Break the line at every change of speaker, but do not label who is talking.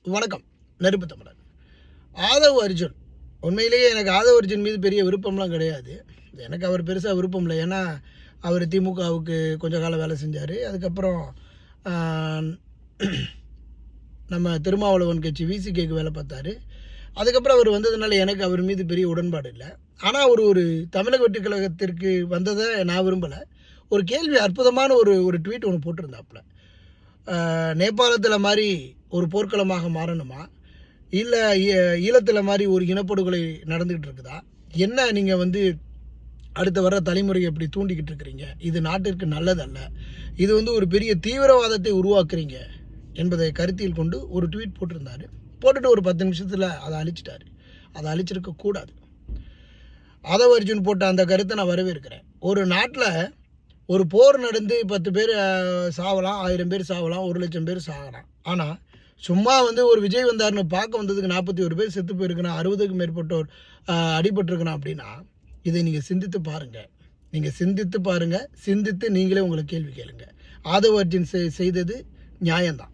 வணக்கம். நெருப்பு தமிழன். ஆதவ் அர்ஜுன், உண்மையிலேயே எனக்கு ஆதவ் அர்ஜுன் மீது பெரிய விருப்பம்லாம் கிடையாது. எனக்கு அவர் பெருசாக விருப்பம் இல்லை. ஏன்னா அவர் திமுகவுக்கு கொஞ்ச காலம் வேலை செஞ்சார். அதுக்கப்புறம் நம்ம திருமாவளவன் கட்சி விசிகேக்கு வேலை பார்த்தாரு. அதுக்கப்புறம் அவர் வந்ததுனால எனக்கு அவர் மீது பெரிய உடன்பாடு இல்லை. ஆனால் ஒரு தமிழக வெற்றிக் கழகத்திற்கு வந்ததை நான் விரும்பலை. ஒரு கேள்வி, அற்புதமான ஒரு ட்வீட் ஒன்று போட்டிருந்தாப்புல. நேபாளத்தில் மாதிரி ஒரு போர்க்களமாக மாறணுமா, இல்லை ஈழத்தில் மாதிரி ஒரு இனப்படுகொலை நடந்துக்கிட்டு இருக்குதா, என்ன நீங்கள் அடுத்த வர தலைமுறையை எப்படி தூண்டிக்கிட்டு இருக்கிறீங்க, இது நாட்டிற்கு நல்லதல்ல, இது ஒரு பெரிய தீவிரவாதத்தை உருவாக்குறீங்க என்பதை கருத்தில் கொண்டு ஒரு ட்வீட் போட்டிருந்தார். போட்டுட்டு ஒரு 10 நிமிஷத்தில் அதை அழிச்சிட்டாரு. அதை அழிச்சிருக்கக்கூடாது. ஆதவ் அர்ஜுன் போட்ட அந்த கருத்தை நான் வரவேற்கிறேன். ஒரு நாட்டில் ஒரு போர் நடந்து 10 பேர் சாவலாம், 1000 பேர் சாவலாம், 1,00,000 பேர் சாகலாம். ஆனால் சும்மா ஒரு விஜய் வந்தார்னு பார்க்க வந்ததுக்கு 41 பேர் செத்து போயிருக்கணும், 60க்கும் மேற்பட்டோர் அடிபட்டிருக்கணும். அப்படின்னா இதை நீங்கள் சிந்தித்து பாருங்கள். சிந்தித்து நீங்களே உங்களை கேள்வி கேளுங்க. ஆதவ் அர்ஜுன் செய்தது நியாயம்தான்.